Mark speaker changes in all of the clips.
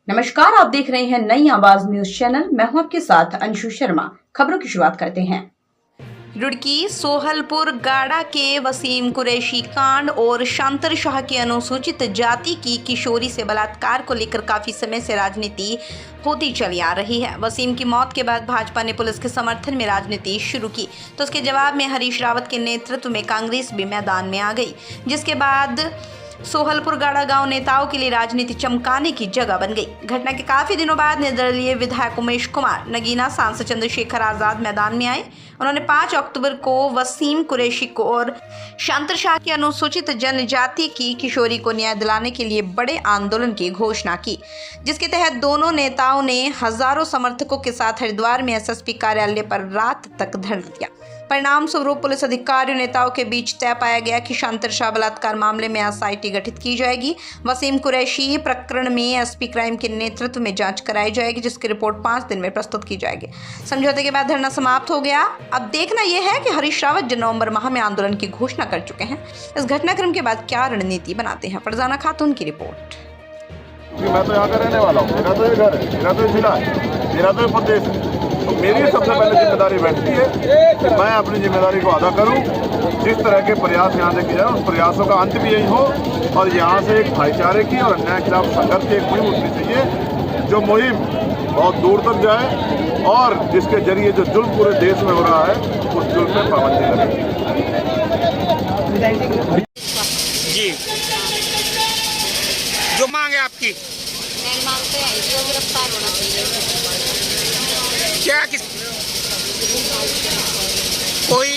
Speaker 1: नमस्कार, आप देख रहे हैं नई आवाज न्यूज चैनल। मैं हूं आपके साथ अंशु शर्मा। खबरों की शुरुआत करते हैं। रुड़की सोहलपुर गाड़ा के वसीम कुरैशी कांड और शांतर शाह की अनुसूचित जाति की किशोरी से बलात्कार को लेकर काफी समय से राजनीति होती चली आ रही है। वसीम की मौत के बाद भाजपा ने पुलिस के समर्थन में राजनीति शुरू की, तो उसके जवाब में हरीश रावत के नेतृत्व में कांग्रेस भी मैदान में आ गई, जिसके बाद सोहलपुर गाड़ा गांव नेताओं के लिए राजनीति चमकाने की जगह बन गई। घटना के काफी दिनों बाद निर्दलीय विधायक उमेश कुमार, नगीना सांसद चंद्रशेखर आजाद मैदान में आए। उन्होंने 5 अक्टूबर को वसीम कुरैशी को और शांतर शाह की अनुसूचित जनजाति की किशोरी को न्याय दिलाने के लिए बड़े आंदोलन की घोषणा की, जिसके तहत दोनों नेताओं ने हजारों समर्थकों के साथ हरिद्वार में एसएसपी कार्यालय पर रात तक धरना दिया। परिणाम स्वरूप पुलिस अधिकारियों नेताओं के बीच तय पाया गया कि शांतर शाह बलात्कार मामले में एसआईटी गठित की जाएगी। वसीम कुरैशी प्रकरण में एसपी क्राइम के नेतृत्व में जांच कराई जाएगी, जिसकी रिपोर्ट 5 दिन में प्रस्तुत की जाएगी। समझौते के बाद धरना समाप्त हो गया। अब देखना यह है कि हरीश रावत जो नवंबर माह में आंदोलन की घोषणा कर चुके हैं, इस घटनाक्रम के बाद क्या रणनीति बनाते हैं। फरजाना खातून की रिपोर्ट।
Speaker 2: मैं तो यहाँ का रहने वाला हूँ, मेरा तो ये घर है, मेरा तो ये जिला है, मेरा तो ये प्रदेश है। तो मेरी सबसे पहले जिम्मेदारी बैठती है कि मैं अपनी जिम्मेदारी को अदा करूं। जिस तरह के प्रयास यहाँ से किए जाए, उस प्रयासों का अंत भी यही हो और यहाँ से एक भाईचारे की और अन्याय के खिलाफ संघर्ष की एक मुहिम उठनी चाहिए, जो मुहिम बहुत दूर तक जाए और जिसके जरिए जो जुल्म पूरे देश में हो रहा है, उस जुल्म में पाबंदी लगे।
Speaker 3: जी, जो मांग है आपकी,
Speaker 4: मैं मांगते हैं जो गिरफ्तार होना चाहिए।
Speaker 3: क्या किस कोई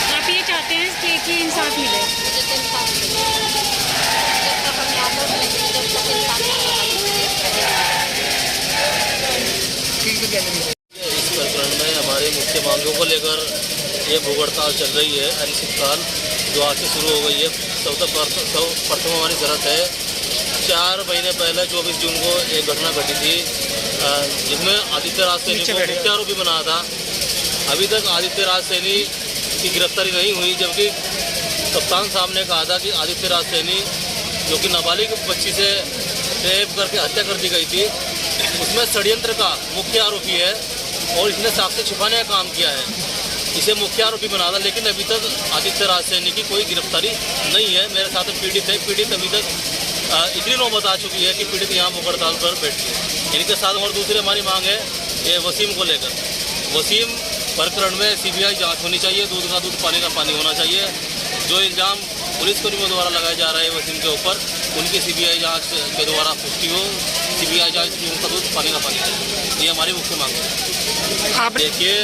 Speaker 5: आप ये चाहते हैं कि इंसाफ मिले?
Speaker 4: मुझे तो इंसाफ मिले। जब तक हम यहाँ पर नहीं, जब तक इंसाफ नहीं होगा।
Speaker 6: इस प्रकरण में हमारी मुख्य मांगों को लेकर ये भूख हड़ताल चल रही है, अनिश्चितकाल जो आज से शुरू हो गई है। प्रथम हमारी जरूरत है, 4 महीने पहले 24 जून को एक घटना घटी थी जिसमें आदित्य राज सैनी को मुख्य आरोपी बनाया था। अभी तक आदित्य राज सैनी की गिरफ्तारी नहीं हुई, जबकि कप्तान साहब ने कहा था कि आदित्य राज सैनी जो कि नाबालिग बच्ची से रेप करके हत्या कर दी गई थी, उसमें षड्यंत्र का मुख्य आरोपी है और इसने साक्ष्य छिपाने का काम किया है। इसे मुख्य आरोपी बना था, लेकिन अभी तक आदित्य राज सैनी की कोई गिरफ्तारी नहीं है। मेरे साथ पीड़ित है, पीड़ित अभी तक इतनी नौबत आ चुकी है कि पीड़ित यहाँ भूख हड़ताल पर बैठी है। इनके साथ और दूसरी हमारी मांग है ये वसीम को लेकर। वसीम प्रकरण में सीबीआई जांच होनी चाहिए, दूध का दूध पानी का पानी होना चाहिए। जो इल्ज़ाम पुलिसकर्मियों द्वारा लगाए जा रहे हैं वसीम के ऊपर, उनकी सीबीआई जांच के द्वारा पुष्टि हो। सीबीआई जांच दूध का दूध पानी का पानी है, ये हमारी मुख्य मांग है। देखिए,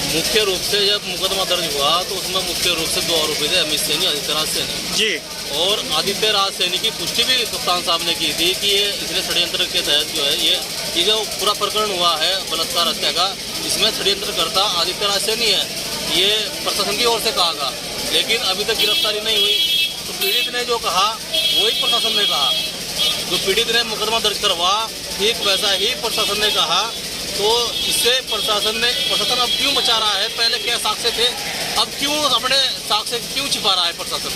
Speaker 6: मुख्य रूप से जब मुकदमा दर्ज हुआ तो उसमें मुख्य रूप से 2 आरोपी थे, अमित सैनी, आदित्य राज सैनी
Speaker 3: जी।
Speaker 6: और आदित्य राज सैनी की पुष्टि भी कप्तान साहब ने की थी कि ये इसने षड्यंत्र के तहत जो है ये जो पूरा प्रकरण हुआ है बलात्कार हत्या का, इसमें षड्यंत्रकर्ता आदित्य राज सैनी है, ये प्रशासन की ओर से कहा गया, लेकिन अभी तक गिरफ्तारी नहीं हुई। तो पीड़ित ने जो कहा वही प्रशासन ने कहा, जो पीड़ित ने मुकदमा दर्ज करवा ठीक वैसा ही प्रशासन ने कहा। तो इससे प्रशासन अब क्यों बचा रहा है? पहले क्या साक्ष्य थे, अब क्यों अपने साक्ष्य क्यों छिपा रहा है प्रशासन?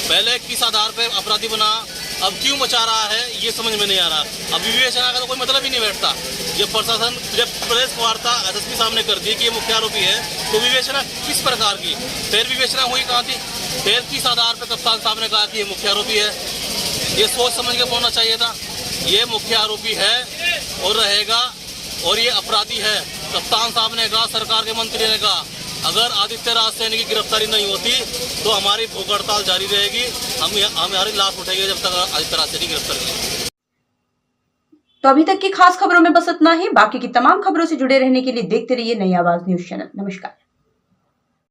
Speaker 6: पहले किस आधार पर अपराधी बना, अब क्यों बचा रहा है, ये समझ में नहीं आ रहा। अब विवेचना का तो कोई मतलब ही नहीं बैठता। ये प्रशासन जब प्रेस वार्ता एसएसपी साहब ने कर दी कि ये मुख्य आरोपी है, तो विवेचना किस प्रकार की? फिर विवेचना हुई कहाँ थी? फिर किस आधार पर कप्तान साहब ने कहा कि ये मुख्य आरोपी है? ये सोच समझ के बोलना चाहिए था। ये मुख्य आरोपी है और रहेगा और ये अपराधी है। कप्तान साहब ने कहा, सरकार के मंत्री ने कहा, अगर आदित्य राज सैनी की गिरफ्तारी नहीं होती तो हमारी भूख हड़ताल जारी रहेगी। हम हमारी लाश उठाएंगे जब तक आदित्य राज सैनी गिरफ्तारी नहीं।
Speaker 1: तो अभी तक की खास खबरों में बस इतना ही। बाकी की तमाम खबरों से जुड़े रहने के लिए देखते रहिए नई आवाज न्यूज चैनल। नमस्कार।